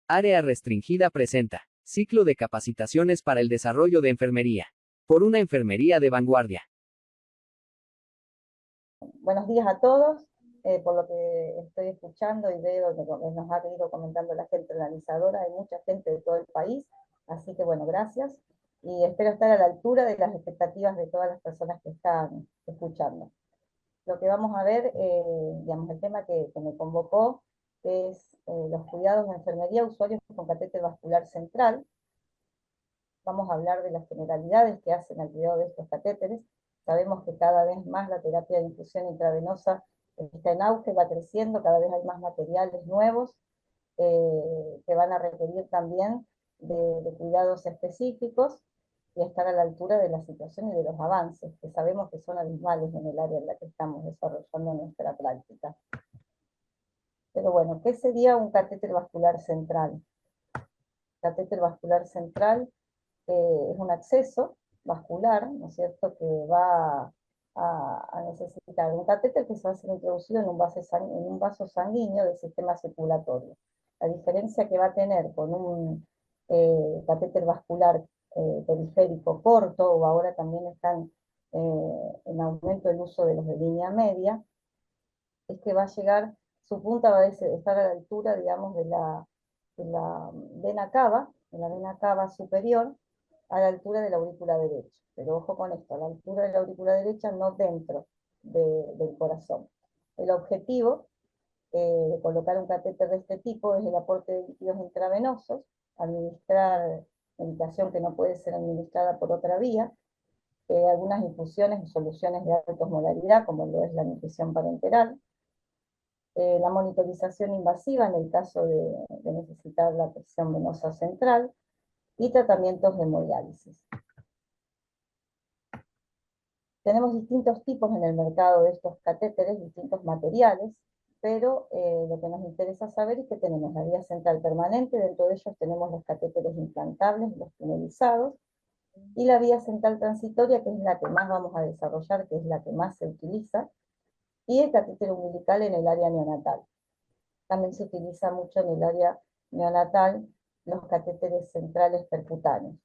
Área Restringida presenta Ciclo de Capacitaciones para el Desarrollo de Enfermería. Por una enfermería de vanguardia. Buenos días a todos. Por lo que estoy escuchando y veo que nos ha ido comentando la gente organizadora, hay mucha gente de todo el país, así que bueno, gracias. Y espero estar a la altura de las expectativas de todas las personas que están escuchando. Lo que vamos a ver, digamos, el tema que me convocó es los cuidados de enfermería usuarios con catéter vascular central. Vamos a hablar de las generalidades que hacen al cuidado de estos catéteres. Sabemos que cada vez más la terapia de infusión intravenosa está en auge, va creciendo, cada vez hay más materiales nuevos que van a requerir también de cuidados específicos y estar a la altura de la situación y de los avances, que sabemos que son abismales en el área en la que estamos desarrollando nuestra práctica. Pero bueno, ¿qué sería un catéter vascular central? Catéter vascular central es un acceso vascular, ¿no es cierto?, que va a necesitar un catéter que se va a ser introducido en un vaso sanguíneo del sistema circulatorio. La diferencia que va a tener con un catéter vascular periférico corto, o ahora también están en aumento el uso de los de línea media, es que va a llegar, su punta va a estar a la altura, digamos, de la vena cava, de la vena cava superior, a la altura de la aurícula derecha. Pero ojo con esto, a la altura de la aurícula derecha, no dentro del corazón. El objetivo de colocar un catéter de este tipo es el aporte de líquidos intravenosos, administrar medicación que no puede ser administrada por otra vía, algunas infusiones y soluciones de alta osmolaridad, como lo es la nutrición parenteral, la monitorización invasiva en el caso de necesitar la presión venosa central, y tratamientos de hemodiálisis. Tenemos distintos tipos en el mercado de estos catéteres, distintos materiales, pero lo que nos interesa saber es que tenemos la vía central permanente, dentro de ellos tenemos los catéteres implantables, los tunelizados, y la vía central transitoria, que es la que más vamos a desarrollar, que es la que más se utiliza, y el catéter umbilical en el área neonatal. También se utiliza mucho en el área neonatal los catéteres centrales percutáneos.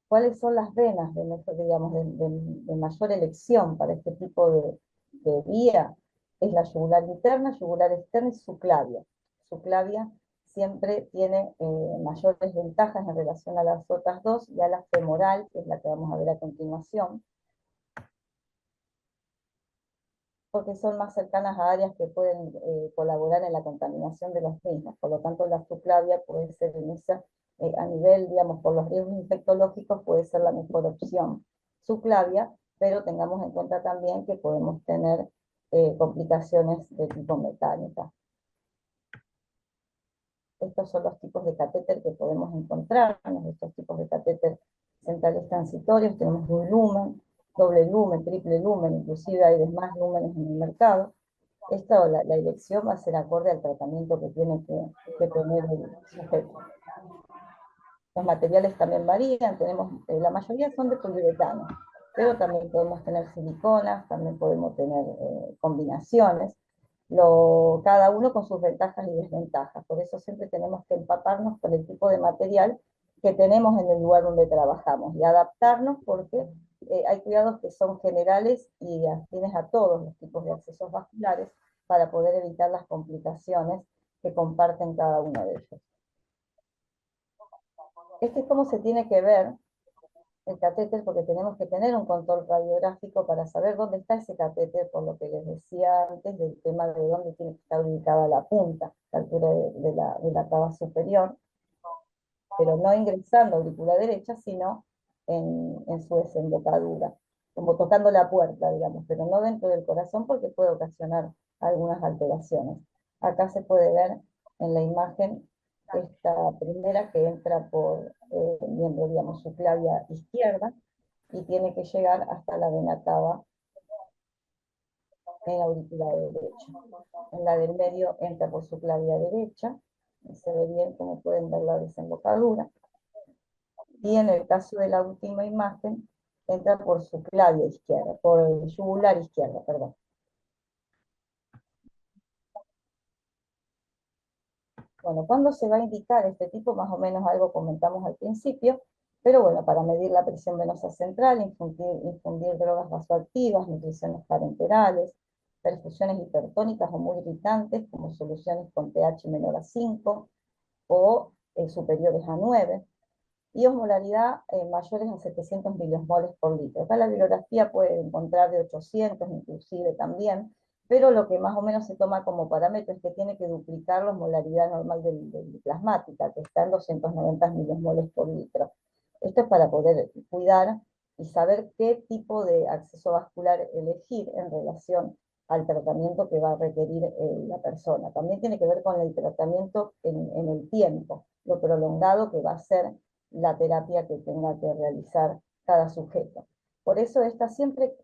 ¿Cuáles son las venas de mayor elección para este tipo de vía? Es la yugular interna, yugular externa y subclavia. Subclavia siempre tiene mayores ventajas en relación a las otras dos, y a la femoral, que es la que vamos a ver a continuación, porque son más cercanas a áreas que pueden colaborar en la contaminación de las mismas. Por lo tanto, la subclavia puede ser a nivel, digamos, por los riesgos infectológicos, puede ser la mejor opción. Subclavia, pero tengamos en cuenta también que podemos tener complicaciones de tipo mecánica. Estos son los tipos de catéter que podemos encontrarnos, estos tipos de catéter centrales transitorios. Tenemos un lumen, doble lumen, triple lumen, inclusive hay más lúmenes en el mercado. La elección va a ser acorde al tratamiento que tiene que tener el sujeto. Los materiales también varían, la mayoría son de poliuretano, pero también podemos tener siliconas, también podemos tener combinaciones, cada uno con sus ventajas y desventajas. Por eso siempre tenemos que empaparnos con el tipo de material que tenemos en el lugar donde trabajamos y adaptarnos, porque hay cuidados que son generales y afines a todos los tipos de accesos vasculares, para poder evitar las complicaciones que comparten cada uno de ellos. Este es cómo se tiene que ver el catéter, porque tenemos que tener un control radiográfico para saber dónde está ese catéter, por lo que les decía antes del tema de dónde tiene que estar ubicada la punta, a la altura de la cava superior, pero no ingresando a aurícula derecha, sino en su desembocadura, como tocando la puerta, digamos, pero no dentro del corazón, porque puede ocasionar algunas alteraciones. Acá se puede ver en la imagen esta primera, que entra por miembro, digamos, subclavia izquierda, y tiene que llegar hasta la vena cava en aurícula derecha. En la del medio entra por subclavia derecha, y se ve bien como pueden ver la desembocadura. Y en el caso de la última imagen, entra por subclavia izquierda, por yugular izquierda, perdón. Bueno, ¿cuándo se va a indicar este tipo? Más o menos algo comentamos al principio, pero bueno, para medir la presión venosa central, infundir drogas vasoactivas, nutriciones parenterales, perfusiones hipertónicas o muy irritantes, como soluciones con pH menor a 5 o superiores a 9, y osmolaridad mayores a 700 miliosmoles por litro. Acá la bibliografía puede encontrar de 800 inclusive también, pero lo que más o menos se toma como parámetro es que tiene que duplicar la osmolaridad normal del plasmática, que está en 290 miliosmoles por litro. Esto es para poder cuidar y saber qué tipo de acceso vascular elegir en relación al tratamiento que va a requerir la persona. También tiene que ver con el tratamiento en el tiempo, lo prolongado que va a ser la terapia que tenga que realizar cada sujeto. Por eso esta siempre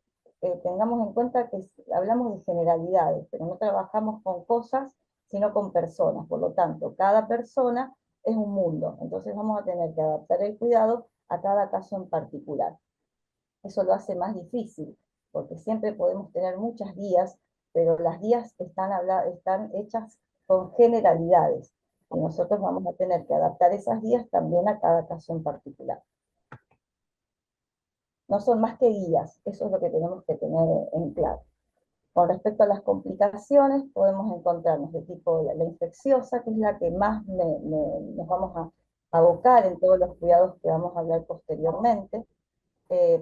tengamos en cuenta que hablamos de generalidades, pero no trabajamos con cosas, sino con personas. Por lo tanto, cada persona es un mundo. Entonces vamos a tener que adaptar el cuidado a cada caso en particular. Eso lo hace más difícil, porque siempre podemos tener muchas guías, pero las guías están hechas con generalidades. Y nosotros vamos a tener que adaptar esas guías también a cada caso en particular. No son más que guías, eso es lo que tenemos que tener en claro. Con respecto a las complicaciones, podemos encontrarnos de tipo la infecciosa, que es la que más nos vamos a abocar en todos los cuidados que vamos a hablar posteriormente,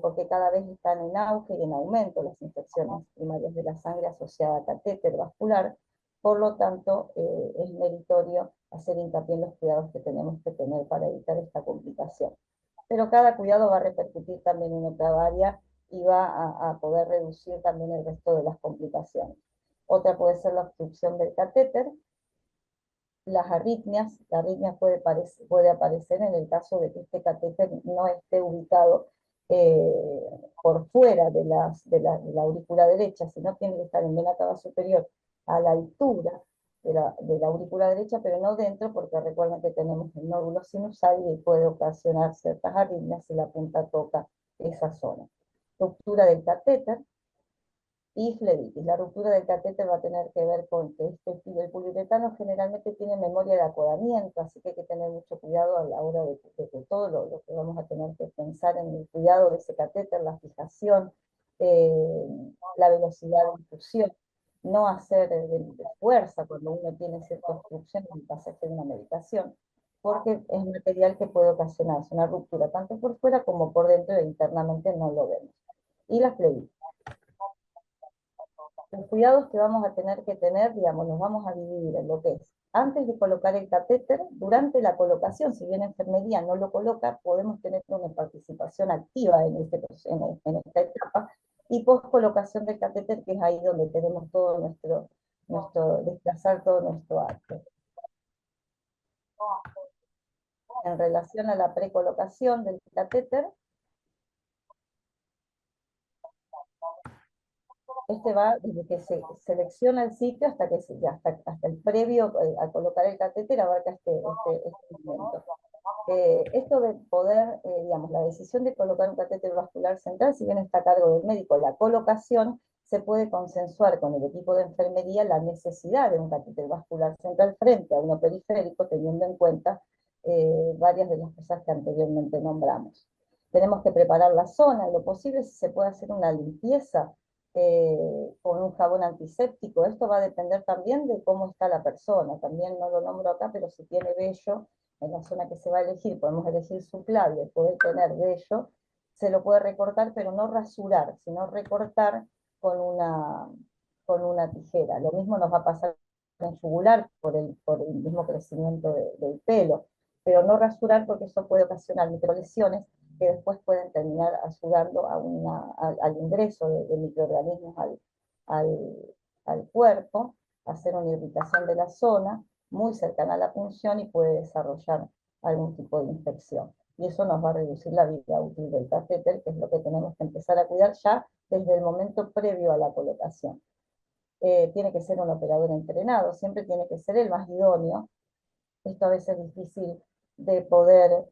porque cada vez están en auge y en aumento las infecciones primarias de la sangre asociada a catéter vascular. Por lo tanto, es meritorio hacer hincapié en los cuidados que tenemos que tener para evitar esta complicación. Pero cada cuidado va a repercutir también en otra área y va a poder reducir también el resto de las complicaciones. Otra puede ser la obstrucción del catéter, las arritmias. La arritmia puede aparecer en el caso de que este catéter no esté ubicado por fuera de la aurícula derecha, sino tiene que estar en vena cava superior a la altura de la aurícula derecha, pero no dentro, porque recuerden que tenemos el nódulo sinusal y puede ocasionar ciertas arritmias si la punta toca esa zona. Ruptura del catéter y flebitis. La ruptura del catéter va a tener que ver con que el poliuretano generalmente tiene memoria de acodamiento, así que hay que tener mucho cuidado a la hora de todo lo que vamos a tener que pensar en el cuidado de ese catéter, la fijación, la velocidad de infusión, no hacer de fuerza cuando uno tiene cierta obstrucción en el pasaje de una medicación, porque es material que puede ocasionarse una ruptura tanto por fuera como por dentro, e internamente no lo vemos. Y la flebitis. Los cuidados que vamos a tener que tener, digamos, los vamos a dividir en lo que es antes de colocar el catéter, durante la colocación. Si bien enfermería no lo coloca, podemos tener una participación activa en esta etapa, y post colocación del catéter, que es ahí donde tenemos todo desplazar todo nuestro acto. En relación a la precolocación del catéter, este va desde que se selecciona el sitio hasta que hasta el previo a colocar el catéter, abarca este momento. Esto de poder, digamos, la decisión de colocar un catéter vascular central, si bien está a cargo del médico, la colocación se puede consensuar con el equipo de enfermería la necesidad de un catéter vascular central frente a uno periférico, teniendo en cuenta varias de las cosas que anteriormente nombramos. Tenemos que preparar la zona, en lo posible si se puede hacer una limpieza con un jabón antiséptico. Esto va a depender también de cómo está la persona. También no lo nombro acá, pero si tiene vello en la zona que se va a elegir, podemos elegir subclavio, puede tener vello, se lo puede recortar, pero no rasurar, sino recortar con una tijera. Lo mismo nos va a pasar en yugular por el mismo crecimiento del pelo, pero no rasurar, porque eso puede ocasionar microlesiones que después pueden terminar ayudando al ingreso de microorganismos al cuerpo, hacer una irritación de la zona muy cercana a la punción, y puede desarrollar algún tipo de infección. Y eso nos va a reducir la vida útil del catéter, que es lo que tenemos que empezar a cuidar ya desde el momento previo a la colocación. Tiene que ser un operador entrenado, siempre tiene que ser el más idóneo. Esto a veces es difícil de poder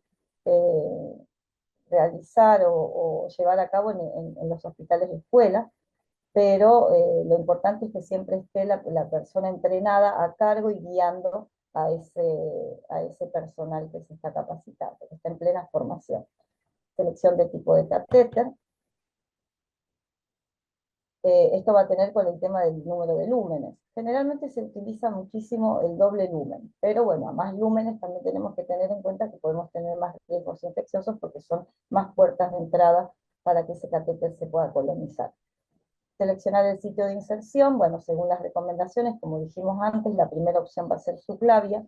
realizar o llevar a cabo en los hospitales de escuela, pero lo importante es que siempre esté la persona entrenada a cargo y guiando a ese personal que se está capacitando, que está en plena formación. Selección de tipo de catéter. Esto va a tener con el tema del número de lúmenes. Generalmente se utiliza muchísimo el doble lumen, pero bueno, a más lúmenes también tenemos que tener en cuenta que podemos tener más riesgos infecciosos porque son más puertas de entrada para que ese catéter se pueda colonizar. Seleccionar el sitio de inserción, bueno, según las recomendaciones, como dijimos antes, la primera opción va a ser subclavia,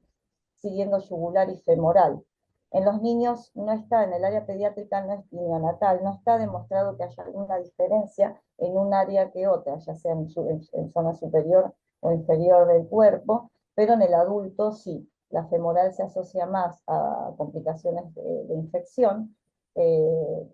siguiendo yugular y femoral. En los niños no está, en el área pediátrica no es neonatal, no está demostrado que haya alguna diferencia en un área que otra, ya sea en zona superior o inferior del cuerpo, pero en el adulto sí. La femoral se asocia más a complicaciones de infección,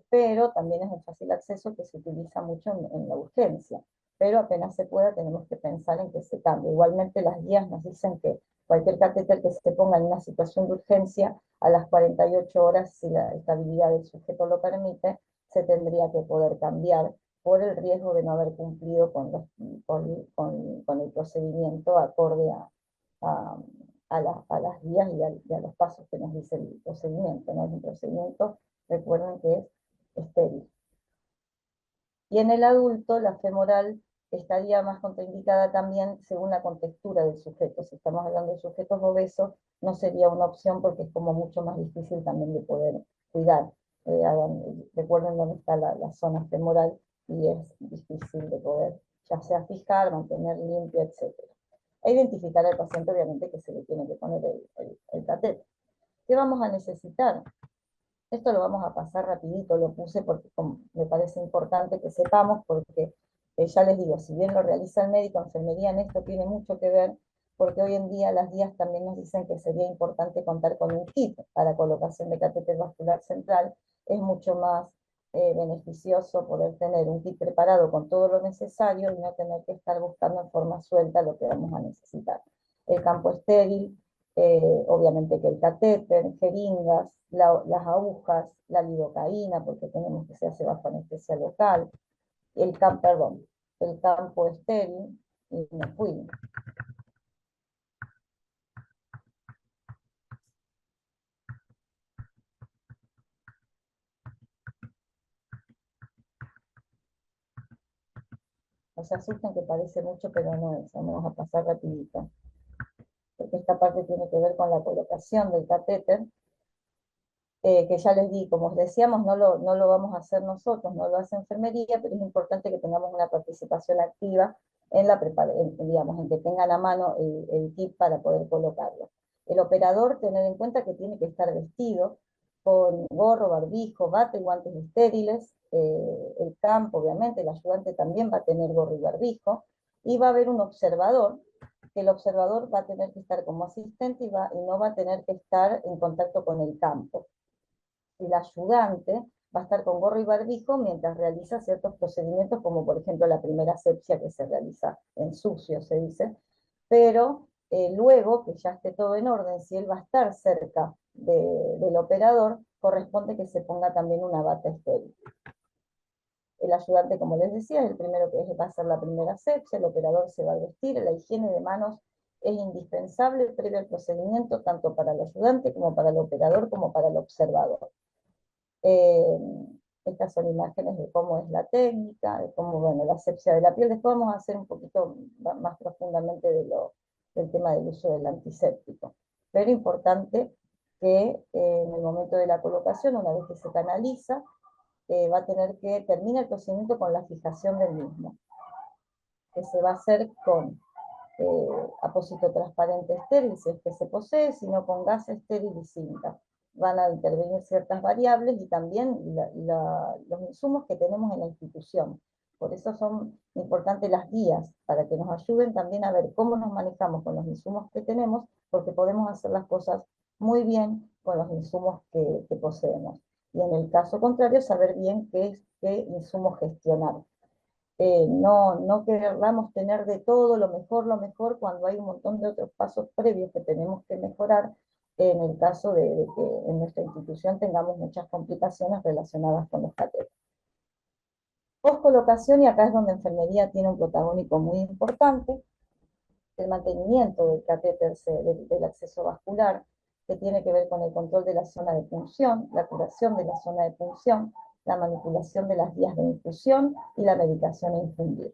pero también es de fácil acceso que se utiliza mucho en la urgencia. Pero apenas se pueda tenemos que pensar en que se cambie. Igualmente las guías nos dicen que cualquier catéter que se ponga en una situación de urgencia, a las 48 horas, si la estabilidad del sujeto lo permite, se tendría que poder cambiar por el riesgo de no haber cumplido con el procedimiento acorde a las guías y a los pasos que nos dice el procedimiento, ¿no? Es un procedimiento, recuerden que es estéril. Y en el adulto, la femoral estaría más contraindicada también según la contextura del sujeto. Si estamos hablando de sujetos obesos, no sería una opción porque es como mucho más difícil también de poder cuidar. Recuerden dónde está la zona femoral y es difícil de poder, ya sea fijar, mantener limpia, etc. E identificar al paciente, obviamente, que se le tiene que poner el catéter. ¿Qué vamos a necesitar? Esto lo vamos a pasar rapidito, lo puse porque me parece importante que sepamos, porque ya les digo, si bien lo realiza el médico, enfermería en esto tiene mucho que ver, porque hoy en día las guías también nos dicen que sería importante contar con un kit para colocación de catéter vascular central. Es mucho más beneficioso poder tener un kit preparado con todo lo necesario y no tener que estar buscando en forma suelta lo que vamos a necesitar. El campo estéril, obviamente que el catéter, jeringas, las agujas, la lidocaína, porque tenemos que se hace bajo anestesia local, el campo estéril, y me fui. No se asusten que parece mucho, pero no es, vamos a pasar rapidito. Porque esta parte tiene que ver con la colocación del catéter, que ya les di, como os decíamos, no lo vamos a hacer nosotros, no lo hace enfermería, pero es importante que tengamos una participación activa en la digamos, en que tengan a mano el kit para poder colocarlo. El operador, tener en cuenta que tiene que estar vestido con gorro, barbijo, bata y guantes estériles. El campo, obviamente, el ayudante también va a tener gorro y barbijo, y va a haber un observador, que el observador va a tener que estar como asistente y no va a tener que estar en contacto con el campo. El ayudante va a estar con gorro y barbijo mientras realiza ciertos procedimientos, como por ejemplo la primera asepsia que se realiza en sucio, se dice, pero luego que ya esté todo en orden, si él va a estar cerca del operador, corresponde que se ponga también una bata estéril. El ayudante, como les decía, es el primero que va a hacer la primera asepsia, el operador se va a vestir, la higiene de manos es indispensable previo al procedimiento, tanto para el ayudante como para el operador, como para el observador. Eh, Estas son imágenes de cómo es la técnica, de cómo, bueno, la asepsia de la piel. Después vamos a hacer un poquito más profundamente del tema del uso del antiséptico. Pero importante que en el momento de la colocación, una vez que se canaliza, va a tener que terminar el procedimiento con la fijación del mismo, que se va a hacer con apósito transparente estéril, si es que se posee, sino con gas estéril y cinta. Van a intervenir ciertas variables y también los insumos que tenemos en la institución. Por eso son importantes las guías, para que nos ayuden también a ver cómo nos manejamos con los insumos que tenemos, porque podemos hacer las cosas muy bien con los insumos que poseemos. Y en el caso contrario, saber bien qué insumos gestionar. No queramos tener de todo lo mejor, cuando hay un montón de otros pasos previos que tenemos que mejorar en el caso de que en nuestra institución tengamos muchas complicaciones relacionadas con los catéteres. Post colocación, y acá es donde enfermería tiene un protagónico muy importante, el mantenimiento del catéter, del acceso vascular, que tiene que ver con el control de la zona de punción, la curación de la zona de punción, la manipulación de las vías de infusión y la medicación a infundir.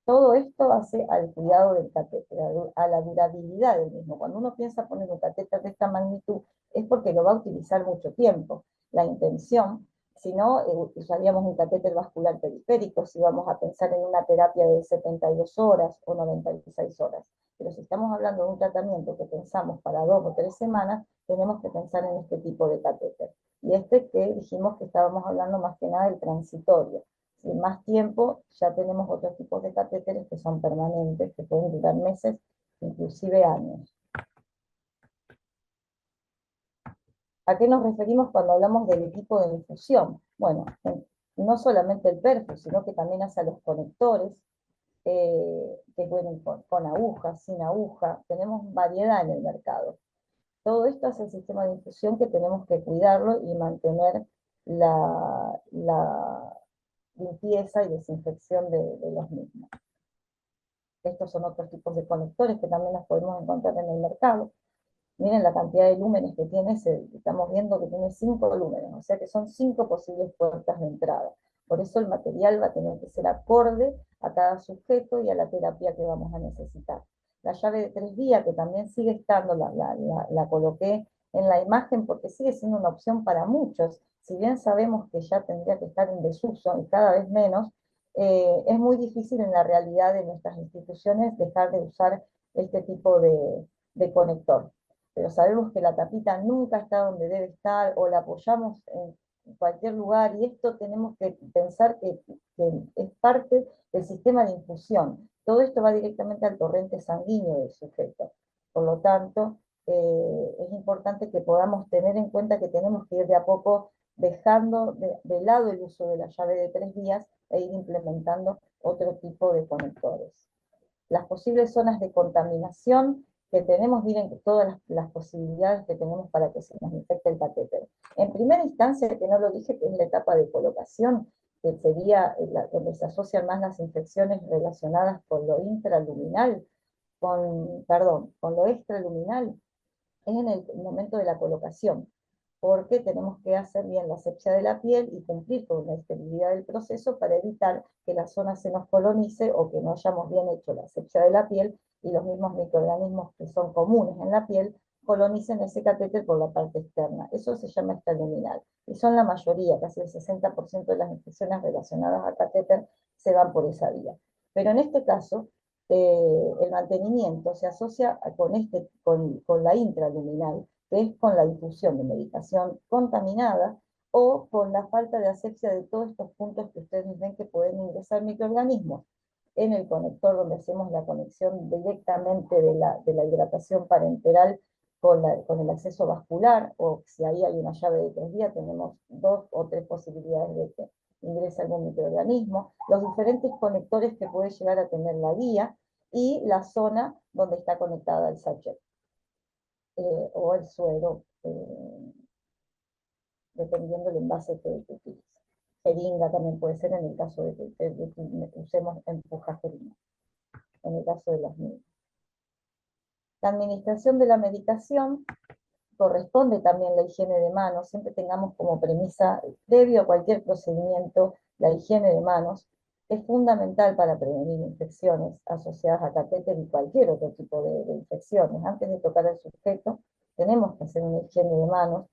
Todo esto hace al cuidado del catéter, a la durabilidad del mismo. Cuando uno piensa poner un catéter de esta magnitud, es porque lo va a utilizar mucho tiempo. La intención, si no, usaríamos un catéter vascular periférico, si vamos a pensar en una terapia de 72 horas o 96 horas. Pero si estamos hablando de un tratamiento que pensamos para 2 o 3 semanas, tenemos que pensar en este tipo de catéter. Y este que dijimos que estábamos hablando más que nada del transitorio. En más tiempo ya tenemos otros tipos de catéteres que son permanentes, que pueden durar meses, inclusive años. ¿A qué nos referimos cuando hablamos del equipo de infusión? Bueno, no solamente el perfus, sino que también hacia los conectores, que pueden con aguja, sin aguja, tenemos variedad en el mercado. Todo esto es el sistema de infusión que tenemos que cuidarlo y mantener la limpieza y desinfección de los mismos. Estos son otros tipos de conectores que también los podemos encontrar en el mercado. Miren la cantidad de lúmenes que tiene, estamos viendo que tiene 5 lúmenes, o sea que son 5 posibles puertas de entrada. Por eso el material va a tener que ser acorde a cada sujeto y a la terapia que vamos a necesitar. La llave de 3 vías, que también sigue estando, la coloqué en la imagen porque sigue siendo una opción para muchos. Si bien sabemos que ya tendría que estar en desuso y cada vez menos, es muy difícil en la realidad de nuestras instituciones dejar de usar este tipo de conector. Pero sabemos que la tapita nunca está donde debe estar o la apoyamos en cualquier lugar y esto tenemos que pensar que es parte del sistema de infusión. Todo esto va directamente al torrente sanguíneo del sujeto. Por lo tanto, es importante que podamos tener en cuenta que tenemos que ir de a poco dejando de lado el uso de la llave de 3 vías e ir implementando otro tipo de conectores. Las posibles zonas de contaminación que tenemos, miren todas las posibilidades que tenemos para que se nos infecte el catéter. En primera instancia, que no lo dije, que es la etapa de colocación, que sería donde se asocian más las infecciones relacionadas con lo intraluminal, con lo extraluminal, es en el momento de la colocación, porque tenemos que hacer bien la asepsia de la piel y cumplir con la esterilidad del proceso para evitar que la zona se nos colonice o que no hayamos bien hecho la asepsia de la piel y los mismos microorganismos que son comunes en la piel colonicen ese catéter por la parte externa. Eso se llama extraluminal. Y son la mayoría, casi el 60% de las infecciones relacionadas al catéter se van por esa vía. Pero en este caso, el mantenimiento se asocia con la intraluminal, que es con la difusión de medicación contaminada o con la falta de asepsia de todos estos puntos que ustedes ven que pueden ingresar microorganismos. En el conector donde hacemos la conexión directamente de la hidratación parenteral con el acceso vascular, o si ahí hay una llave de 3 vías, tenemos 2 o 3 posibilidades de que ingrese algún microorganismo, los diferentes conectores que puede llegar a tener la guía y la zona donde está conectada el sachet o el suero, dependiendo del envase que utilice. Jeringa también puede ser en el caso de que usemos empujajerina, en el caso de los niños. La administración de la medicación corresponde también la higiene de manos, siempre tengamos como premisa, previo a cualquier procedimiento, la higiene de manos es fundamental para prevenir infecciones asociadas a catéter y cualquier otro tipo de infecciones. Antes de tocar al sujeto, tenemos que hacer una higiene de manos,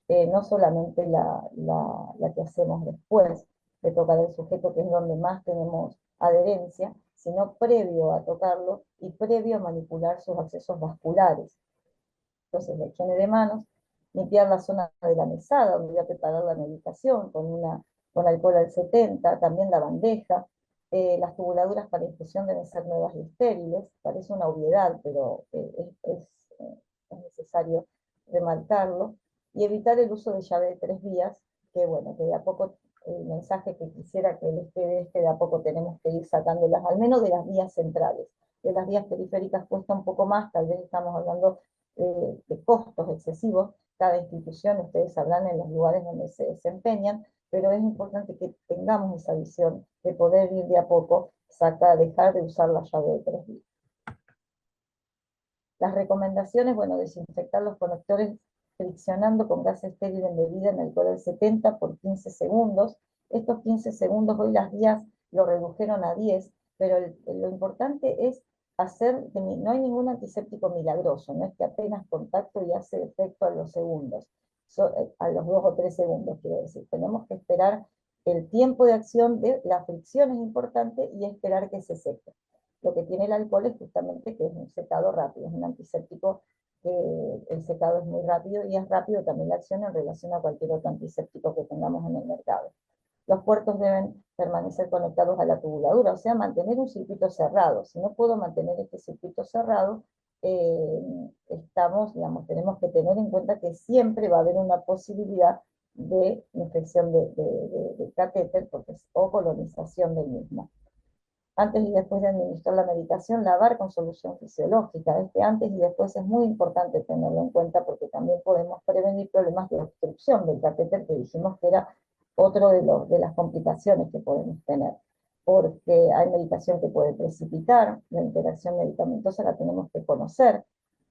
no solamente la que hacemos después de tocar al sujeto, que es donde más tenemos adherencia, sino previo a tocarlo y previo a manipular sus accesos vasculares. Entonces, la higiene de manos, limpiar la zona de la mesada, donde voy a preparar la medicación con alcohol al 70, también la bandeja, las tubuladuras para infusión deben ser nuevas y estériles, parece una obviedad, pero es necesario remarcarlo, y evitar el uso de llave de 3 vías, que bueno, que de a poco el mensaje que quisiera que les quede es que de a poco tenemos que ir sacándolas, al menos de las vías centrales. De las vías periféricas cuesta un poco más, tal vez estamos hablando de costos excesivos, cada institución, ustedes sabrán en los lugares donde se desempeñan, pero es importante que tengamos esa visión de poder ir de a poco, dejar de usar la llave de 3 vías. Las recomendaciones, bueno, desinfectar los conectores friccionando con gas estéril embebida en alcohol al 70 por 15 segundos. Estos 15 segundos hoy las guías lo redujeron a 10, pero lo importante es hacer, que no hay ningún antiséptico milagroso, no es que apenas contacto y hace efecto a los segundos, a los 2 o 3 segundos, quiero decir. Tenemos que esperar el tiempo de acción de la fricción es importante y esperar que se seque. Lo que tiene el alcohol es justamente que es un secado rápido, es un antiséptico que el secado es muy rápido y es rápido también la acción en relación a cualquier otro antiséptico que tengamos en el mercado. Los puertos deben permanecer conectados a la tubuladura, o sea, mantener un circuito cerrado. Si no puedo mantener este circuito cerrado, tenemos que tener en cuenta que siempre va a haber una posibilidad de infección de catéter o colonización del mismo. Antes y después de administrar la medicación, lavar con solución fisiológica. Este antes y después es muy importante tenerlo en cuenta porque también podemos prevenir problemas de obstrucción del catéter, que dijimos que era otro de las complicaciones que podemos tener, porque hay medicación que puede precipitar, la interacción medicamentosa la tenemos que conocer.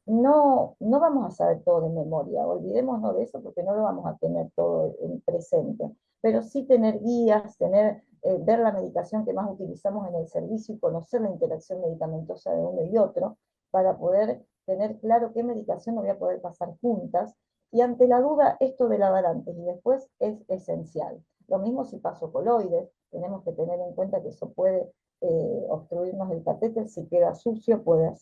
No vamos a saber todo de memoria, olvidémonos de eso porque no lo vamos a tener todo en presente, pero sí tener guías, ver la medicación que más utilizamos en el servicio y conocer la interacción medicamentosa de uno y otro para poder tener claro qué medicación no voy a poder pasar juntas. Y ante la duda, esto de lavar antes y después es esencial. Lo mismo si paso coloides, tenemos que tener en cuenta que eso puede obstruirnos el catéter, si queda sucio puede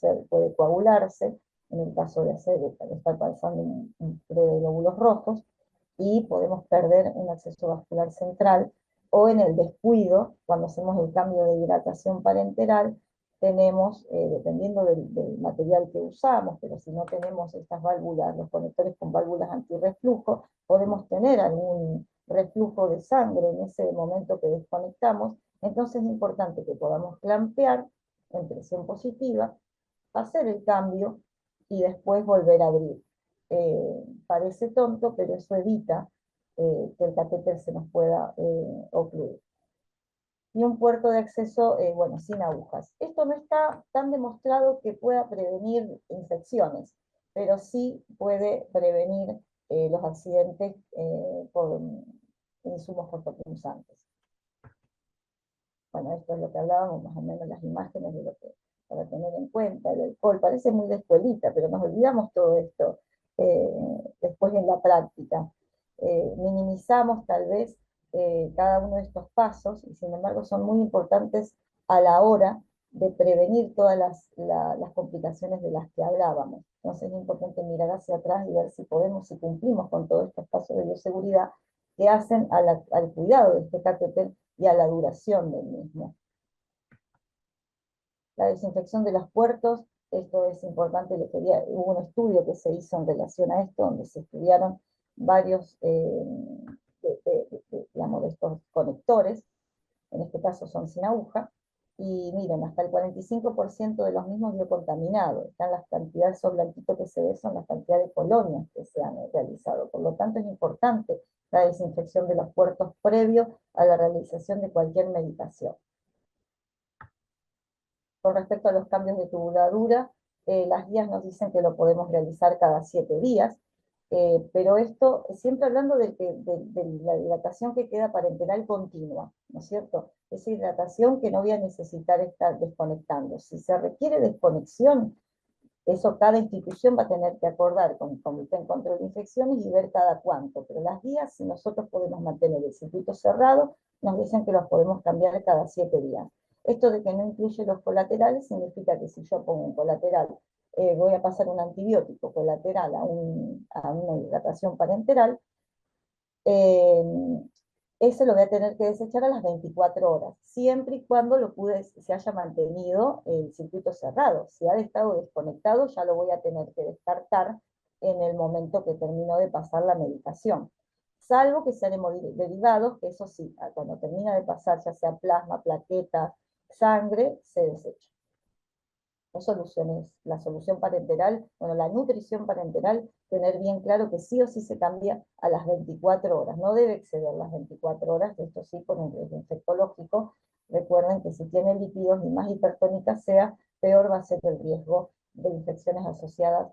coagularse, en el caso de estar pasando un de glóbulos rojos, y podemos perder un acceso vascular central, o en el descuido, cuando hacemos el cambio de hidratación parenteral, tenemos, dependiendo del material que usamos, pero si no tenemos estas válvulas, los conectores con válvulas antirreflujo, podemos tener algún reflujo de sangre en ese momento que desconectamos. Entonces es importante que podamos clampear en presión positiva, hacer el cambio y después volver a abrir. Parece tonto, pero eso evita que el catéter se nos pueda ocluir. Y un puerto de acceso, bueno, sin agujas. Esto no está tan demostrado que pueda prevenir infecciones, pero sí puede prevenir los accidentes por insumos cortopunzantes. Bueno, esto es lo que hablábamos, más o menos las imágenes de lo que para tener en cuenta. El alcohol parece muy de escuelita, pero nos olvidamos todo esto después en la práctica. Minimizamos tal vez cada uno de estos pasos y sin embargo son muy importantes a la hora de prevenir todas las complicaciones de las que hablábamos. Entonces es importante mirar hacia atrás y ver si podemos, si cumplimos con todos estos pasos de bioseguridad que hacen al cuidado de este catéter y a la duración del mismo. La desinfección de los puertos, esto es importante, hubo un estudio que se hizo en relación a esto, donde se estudiaron varios digamos, de estos conectores, en este caso son sin aguja, y miren, hasta el 45% de los mismos biocontaminados, están las cantidades, esos blanquitos que se ven son las cantidades de colonias que se han realizado, por lo tanto es importante la desinfección de los puertos previo a la realización de cualquier medicación. Con respecto a los cambios de tubuladura, las guías nos dicen que lo podemos realizar cada 7 días, pero esto, siempre hablando de la hidratación que queda parenteral continua, ¿no es cierto? Esa hidratación que no voy a necesitar estar desconectando. Si se requiere desconexión, eso cada institución va a tener que acordar con el Comité en Control de Infecciones y ver cada cuánto, pero las guías, si nosotros podemos mantener el circuito cerrado, nos dicen que los podemos cambiar cada 7 días. Esto de que no incluye los colaterales significa que si yo pongo un colateral, voy a pasar un antibiótico colateral a una hidratación parenteral, eso lo voy a tener que desechar a las 24 horas, siempre y cuando se haya mantenido el circuito cerrado. Si ha estado desconectado, ya lo voy a tener que descartar en el momento que termino de pasar la medicación. Salvo que sean hemoderivados, que eso sí, cuando termina de pasar, ya sea plasma, plaqueta, sangre, se desecha. La solución parenteral, bueno, la nutrición parenteral, tener bien claro que sí o sí se cambia a las 24 horas, no debe exceder las 24 horas, esto sí con el riesgo infectológico. Recuerden que si tiene lípidos y más hipertónica sea, peor va a ser el riesgo de infecciones asociadas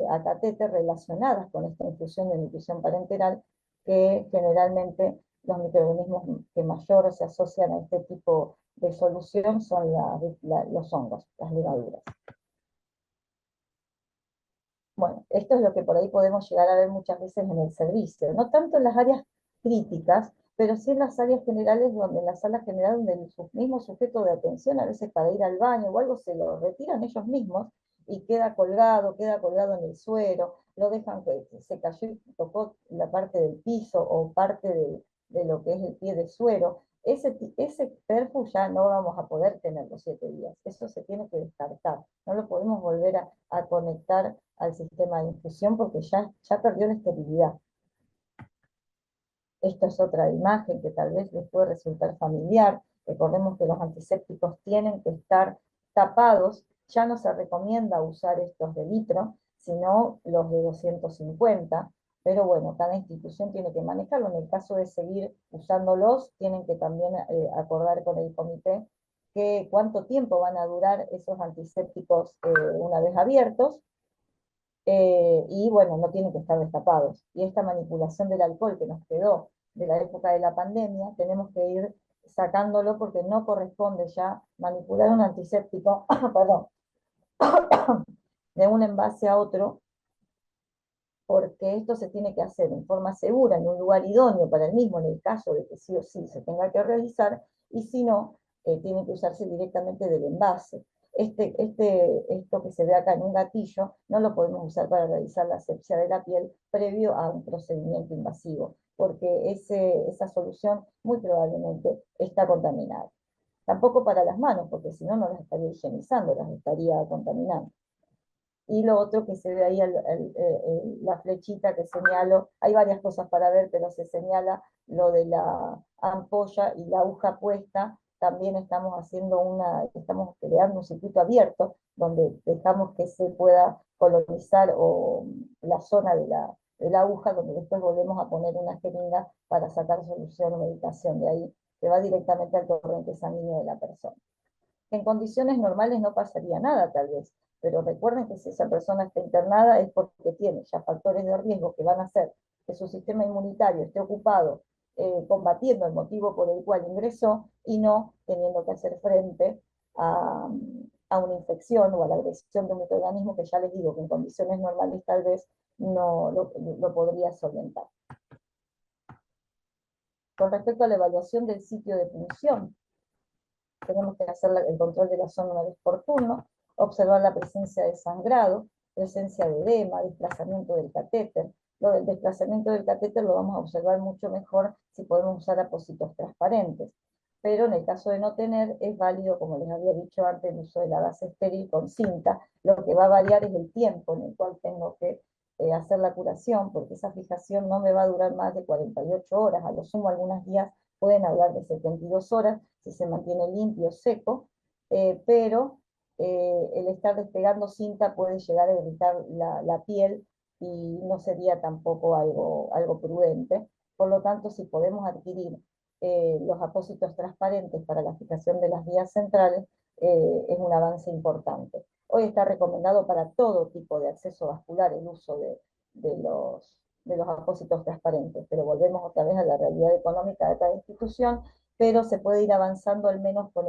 a catéter relacionadas con esta infusión de nutrición parenteral, que generalmente los microorganismos que mayor se asocian a este tipo de solución son los hongos, las levaduras. Bueno, esto es lo que por ahí podemos llegar a ver muchas veces en el servicio, no tanto en las áreas críticas, pero sí en las áreas generales, donde en la sala general, donde el mismo sujeto de atención, a veces para ir al baño o algo, se lo retiran ellos mismos y queda colgado en el suero, lo dejan que se cayó y tocó la parte del piso o parte de lo que es el pie de suero. Ese perfu ya no vamos a poder tener los 7 días, eso se tiene que descartar, no lo podemos volver a conectar al sistema de infusión porque ya perdió la esterilidad. Esta es otra imagen que tal vez les puede resultar familiar. Recordemos que los antisépticos tienen que estar tapados. Ya no se recomienda usar estos de litro, sino los de 250. Pero bueno, cada institución tiene que manejarlo. En el caso de seguir usándolos, tienen que también acordar con el comité que cuánto tiempo van a durar esos antisépticos una vez abiertos. Y bueno, no tienen que estar destapados. Y esta manipulación del alcohol que nos quedó de la época de la pandemia, tenemos que ir sacándolo porque no corresponde ya manipular un antiséptico, perdón, de un envase a otro, porque esto se tiene que hacer en forma segura, en un lugar idóneo para el mismo, en el caso de que sí o sí se tenga que realizar, y si no, tiene que usarse directamente del envase. Esto que se ve acá en un gatillo, no lo podemos usar para realizar la asepsia de la piel previo a un procedimiento invasivo, porque esa solución muy probablemente está contaminada. Tampoco para las manos, porque si no, no las estaría higienizando, las estaría contaminando. Y lo otro que se ve ahí, la flechita que señalo, hay varias cosas para ver, pero se señala lo de la ampolla y la aguja puesta. También estamos creando un circuito abierto, donde dejamos que se pueda colonizar la zona de la aguja, donde después volvemos a poner una jeringa para sacar solución o medicación. De ahí que va directamente al torrente sanguíneo de la persona. En condiciones normales no pasaría nada, tal vez, pero recuerden que si esa persona está internada es porque tiene ya factores de riesgo que van a hacer que su sistema inmunitario esté ocupado combatiendo el motivo por el cual ingresó y no teniendo que hacer frente a una infección o a la agresión de un microorganismo que ya les digo que en condiciones normales tal vez no lo podría solventar. Con respecto a la evaluación del sitio de punción, tenemos que hacer el control de la zona una vez por turno, observar la presencia de sangrado, presencia de edema, desplazamiento del catéter. Lo del desplazamiento del catéter lo vamos a observar mucho mejor si podemos usar apósitos transparentes. Pero en el caso de no tener, es válido, como les había dicho antes, el uso de la base estéril con cinta. Lo que va a variar es el tiempo en el cual tengo que hacer la curación, porque esa fijación no me va a durar más de 48 horas, a lo sumo algunos días pueden hablar de 72 horas, si se mantiene limpio, seco, pero el estar despegando cinta puede llegar a irritar la piel y no sería tampoco algo prudente. Por lo tanto, si podemos adquirir los apósitos transparentes para la fijación de las vías centrales, es un avance importante. Hoy está recomendado para todo tipo de acceso vascular el uso de los apósitos transparentes, pero volvemos otra vez a la realidad económica de cada institución, pero se puede ir avanzando al menos con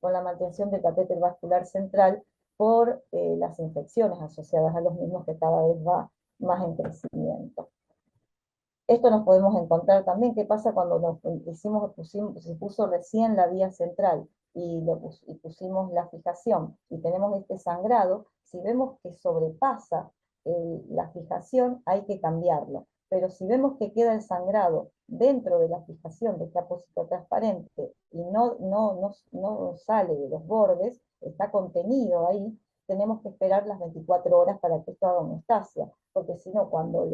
la mantención del catéter vascular central por las infecciones asociadas a los mismos que cada vez va más en crecimiento. Esto nos podemos encontrar también, qué pasa cuando se puso recién la vía central y pusimos la fijación y tenemos este sangrado. Si vemos que sobrepasa la fijación, hay que cambiarlo. Pero si vemos que queda el sangrado dentro de la fijación de este apósito transparente y no sale de los bordes, está contenido ahí, tenemos que esperar las 24 horas para que esto haga hemostasia, porque si no, cuando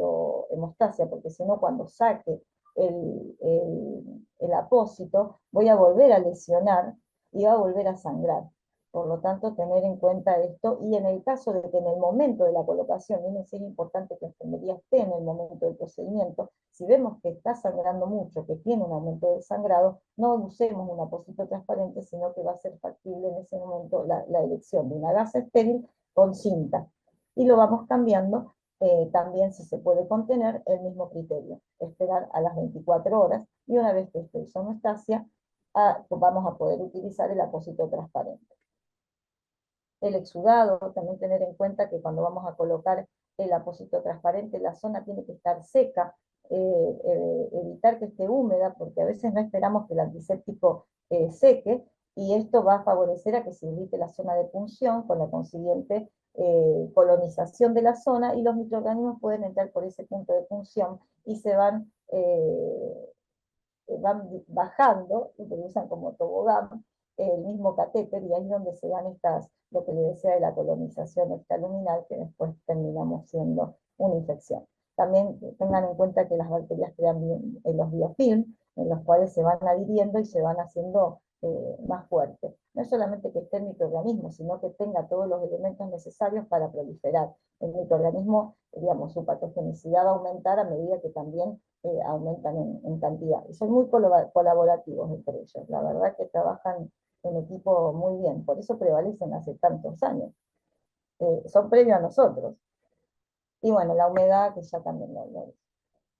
saque el apósito, voy a volver a lesionar y va a volver a sangrar. Por lo tanto, tener en cuenta esto, y en el caso de que en el momento de la colocación, y es importante que enfermería esté en el momento del procedimiento, si vemos que está sangrando mucho, que tiene un aumento del sangrado, no usemos un apósito transparente, sino que va a ser factible en ese momento la elección de una gasa estéril con cinta. Y lo vamos cambiando, también si se puede contener, el mismo criterio, esperar a las 24 horas, y una vez que esté en sonostasia, vamos a poder utilizar el apósito transparente. El exudado, también tener en cuenta que cuando vamos a colocar el apósito transparente, la zona tiene que estar seca, evitar que esté húmeda, porque a veces no esperamos que el antiséptico seque, y esto va a favorecer a que se irrite la zona de punción, con la consiguiente colonización de la zona, y los microorganismos pueden entrar por ese punto de punción y se van bajando, y utilizan como tobogán el mismo catéter, y ahí es donde se dan lo que le decía de la colonización extraluminal, que después terminamos siendo una infección. También tengan en cuenta que las bacterias crean los biofilm, en los cuales se van adhiriendo y se van haciendo más fuertes. No es solamente que esté el microorganismo, sino que tenga todos los elementos necesarios para proliferar. El microorganismo, digamos, su patogenicidad va a aumentar a medida que también aumentan en cantidad. Y son muy colaborativos entre ellos. La verdad que trabajan en equipo muy bien. Por eso prevalecen hace tantos años. Son previos a nosotros. Y bueno, la humedad, que ya también lo hablé.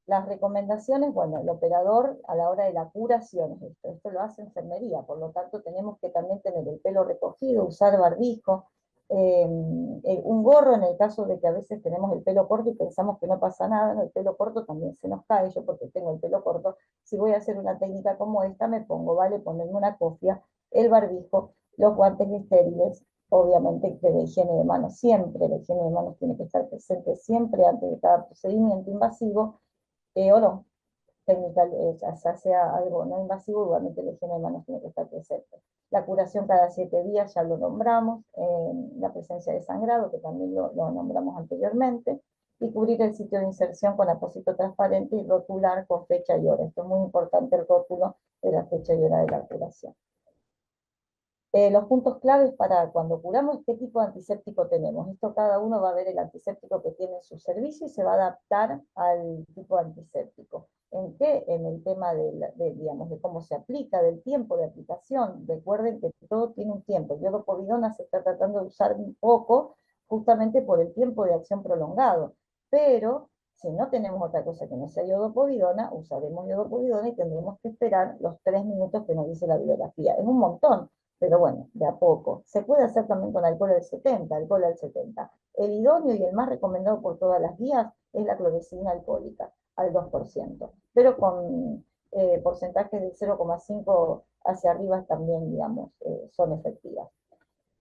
Las recomendaciones, bueno, el operador a la hora de la curación es esto lo hace enfermería, por lo tanto tenemos que también tener el pelo recogido, usar barbijo, un gorro en el caso de que a veces tenemos el pelo corto y pensamos que no pasa nada, no, el pelo corto también se nos cae, yo porque tengo el pelo corto, si voy a hacer una técnica como esta me pongo, vale, ponerme una cofia, el barbijo, los guantes estériles, obviamente que la higiene de manos siempre, la higiene de manos tiene que estar presente siempre antes de cada procedimiento invasivo, o no, técnica, ya sea algo no invasivo, igualmente la higiene de manos tiene que estar presente. La curación cada 7 días, ya lo nombramos, la presencia de sangrado, que también lo nombramos anteriormente, y cubrir el sitio de inserción con apósito transparente y rotular con fecha y hora. Esto es muy importante, el rótulo de la fecha y hora de la curación. Los puntos claves para cuando curamos, ¿qué tipo de antiséptico tenemos? Esto cada uno va a ver el antiséptico que tiene en su servicio y se va a adaptar al tipo de antiséptico. ¿En qué? En el tema digamos, de cómo se aplica, del tiempo de aplicación. Recuerden que todo tiene un tiempo. El iodopovidona se está tratando de usar un poco justamente por el tiempo de acción prolongado. Pero si no tenemos otra cosa que no sea iodopovidona, usaremos iodopovidona y tendremos que esperar los 3 minutos que nos dice la bibliografía. Es un montón, pero bueno, de a poco. Se puede hacer también con alcohol al 70, alcohol al 70. El idóneo y el más recomendado por todas las guías es la clorexidina alcohólica, al 2%, pero con porcentajes de 0,5 hacia arriba también, digamos, son efectivas.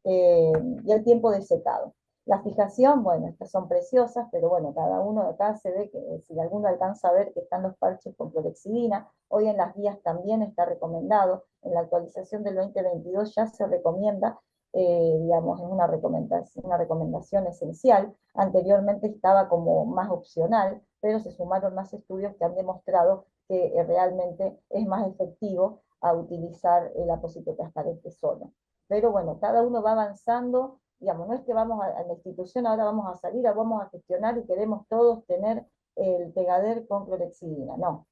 Y el tiempo de secado. La fijación, bueno, estas son preciosas, pero bueno, cada uno de acá se ve que si alguno alcanza a ver que están los parches con clorexidina, hoy en las guías también está recomendado, en la actualización del 2022 ya se recomienda, digamos, es una recomendación esencial, anteriormente estaba como más opcional, pero se sumaron más estudios que han demostrado que realmente es más efectivo a utilizar el apósito transparente solo. Pero bueno, cada uno va avanzando, digamos, no es que vamos a la institución, ahora vamos a salir, vamos a gestionar y queremos todos tener el pegader con clorexidina, no,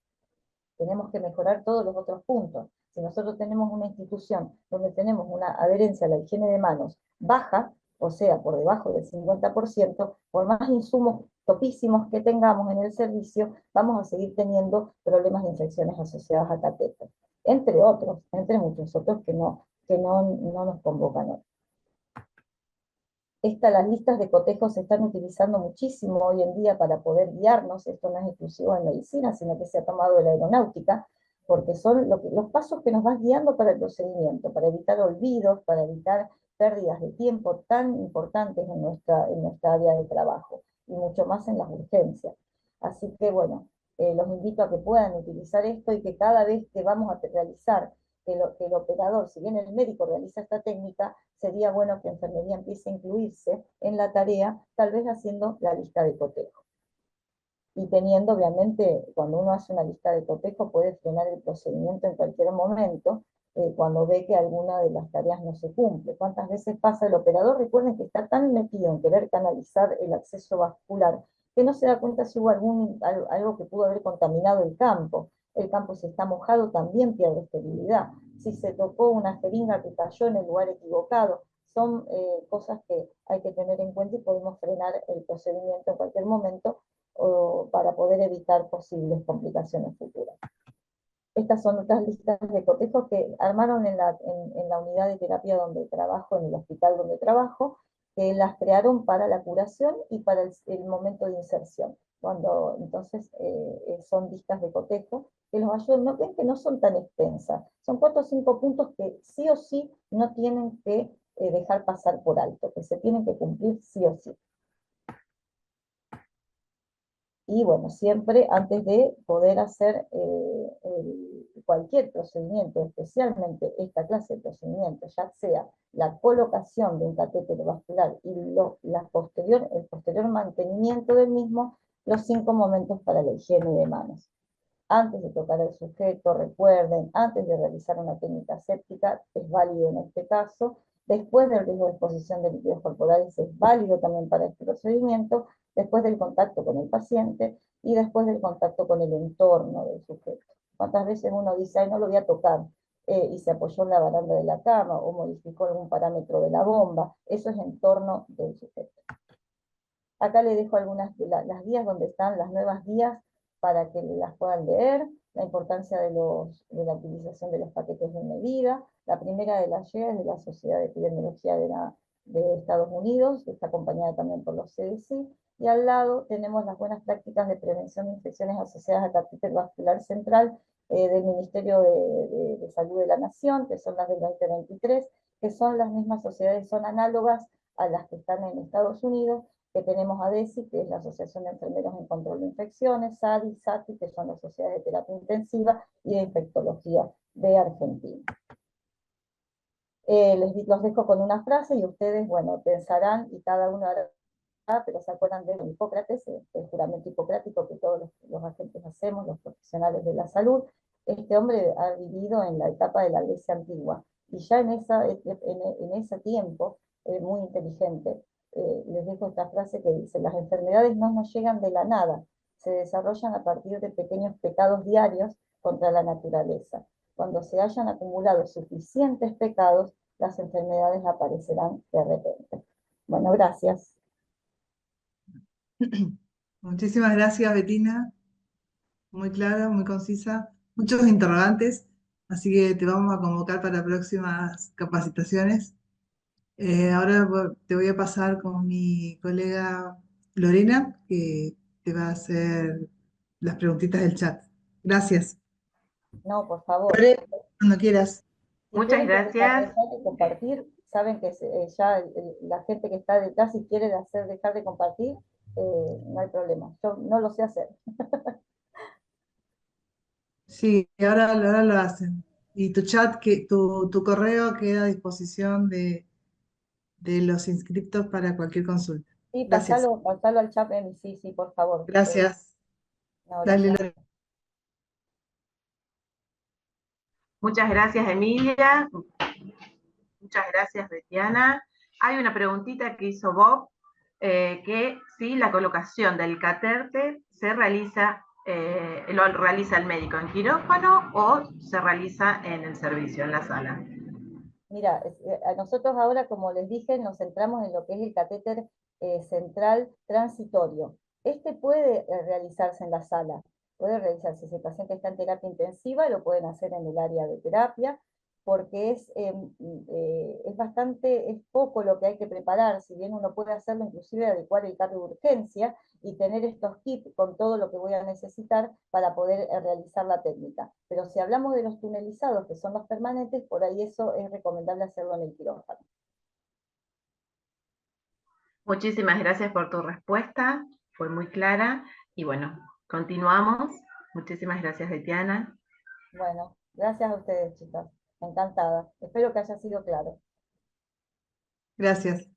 tenemos que mejorar todos los otros puntos. Si nosotros tenemos una institución donde tenemos una adherencia a la higiene de manos baja, o sea, por debajo del 50%, por más insumos topísimos que tengamos en el servicio, vamos a seguir teniendo problemas de infecciones asociadas a catéter, entre otros, entre muchos otros que no nos convocan hoy. Las listas de cotejos se están utilizando muchísimo hoy en día para poder guiarnos, esto no es exclusivo en medicina, sino que se ha tomado de la aeronáutica, porque son los pasos que nos van guiando para el procedimiento, para evitar olvidos, para evitar pérdidas de tiempo tan importantes en nuestra área de trabajo, y mucho más en las urgencias. Así que bueno, los invito a que puedan utilizar esto y que cada vez que vamos a realizar que el operador, si bien el médico realiza esta técnica, sería bueno que enfermería empiece a incluirse en la tarea, tal vez haciendo la lista de cotejo. Y teniendo, obviamente, cuando uno hace una lista de cotejo, puede frenar el procedimiento en cualquier momento, cuando ve que alguna de las tareas no se cumple. ¿Cuántas veces pasa el operador? Recuerden que está tan metido en querer canalizar el acceso vascular que no se da cuenta si hubo algo que pudo haber contaminado el campo. El campo, si está mojado, también pierde esterilidad. Si se tocó una jeringa que cayó en el lugar equivocado, son cosas que hay que tener en cuenta y podemos frenar el procedimiento en cualquier momento para poder evitar posibles complicaciones futuras. Estas son otras listas de cotejos que armaron en la unidad de terapia donde trabajo, en el hospital donde trabajo, que las crearon para la curación y para el momento de inserción. Entonces son listas de cotejo que los ayudan, no ven que no son tan extensas, son 4 o 5 puntos que sí o sí no tienen que dejar pasar por alto, que se tienen que cumplir sí o sí. Y bueno, siempre antes de poder hacer cualquier procedimiento, especialmente esta clase de procedimientos, ya sea la colocación de un catéter vascular y el posterior mantenimiento del mismo, los 5 momentos para la higiene de manos. Antes de tocar al sujeto, recuerden, antes de realizar una técnica séptica, es válido en este caso. Después del riesgo de exposición de líquidos corporales, es válido también para este procedimiento. Después del contacto con el paciente y después del contacto con el entorno del sujeto. ¿Cuántas veces uno dice, ay, no lo voy a tocar, y se apoyó en la baranda de la cama o modificó algún parámetro de la bomba? Eso es entorno del sujeto. Acá le dejo algunas de las guías donde están las nuevas guías para que las puedan leer, la importancia de la utilización de los paquetes de medida. La primera de las guías es de la Sociedad de Epidemiología de Estados Unidos, que está acompañada también por los CDC, y al lado tenemos las buenas prácticas de prevención de infecciones asociadas a catéter vascular central del Ministerio de Salud de la Nación, que son las del 2023, que son las mismas sociedades, son análogas a las que están en Estados Unidos, que tenemos ADESI, que es la Asociación de Enfermeros en Control de Infecciones, SADI, SATI, que son las sociedades de terapia intensiva y de infectología de Argentina. Los dejo con una frase y ustedes, bueno, pensarán y cada uno hará, pero se acuerdan de Hipócrates, el juramento hipocrático que todos los agentes hacemos, los profesionales de la salud. Este hombre ha vivido en la etapa de la Grecia antigua y ya en ese tiempo, muy inteligente, les dejo esta frase que dice: las enfermedades no nos llegan de la nada, se desarrollan a partir de pequeños pecados diarios contra la naturaleza. Cuando se hayan acumulado suficientes pecados, las enfermedades aparecerán de repente. Bueno, gracias. Muchísimas gracias, Betina. Muy clara, muy concisa. Muchos interrogantes, así que te vamos a convocar para próximas capacitaciones. Ahora te voy a pasar con mi colega Lorena, que te va a hacer las preguntitas del chat. Gracias. No, por favor. Lore, cuando quieras. Si Muchas quieren gracias. dejar de compartir, saben que ya la gente que está detrás, si quiere dejar de compartir, no hay problema. Yo no lo sé hacer. Sí, ahora lo hacen. Y tu chat, tu correo queda a disposición de los inscriptos para cualquier consulta. Sí, Gracias. pasalo al chat, sí, sí, por favor. Gracias. No, Dale, gracias. Lore. Muchas gracias, Emilia. Muchas gracias, Betiana. Hay una preguntita que hizo Bob, que si la colocación del catéter lo realiza el médico en quirófano o se realiza en el servicio, en la sala. Mira, a nosotros ahora, como les dije, nos centramos en lo que es el catéter central transitorio. Este puede realizarse en la sala, puede realizarse. Si el paciente está en terapia intensiva, lo pueden hacer en el área de terapia, porque es poco lo que hay que preparar, si bien uno puede hacerlo, inclusive adecuar el carro de urgencia y tener estos kits con todo lo que voy a necesitar para poder realizar la técnica. Pero si hablamos de los tunelizados, que son los permanentes, por ahí eso es recomendable hacerlo en el quirófano. Muchísimas gracias por tu respuesta, fue muy clara. Y bueno, continuamos. Muchísimas gracias, Betiana. Bueno, gracias a ustedes, chicas. Encantada. Espero que haya sido claro. Gracias.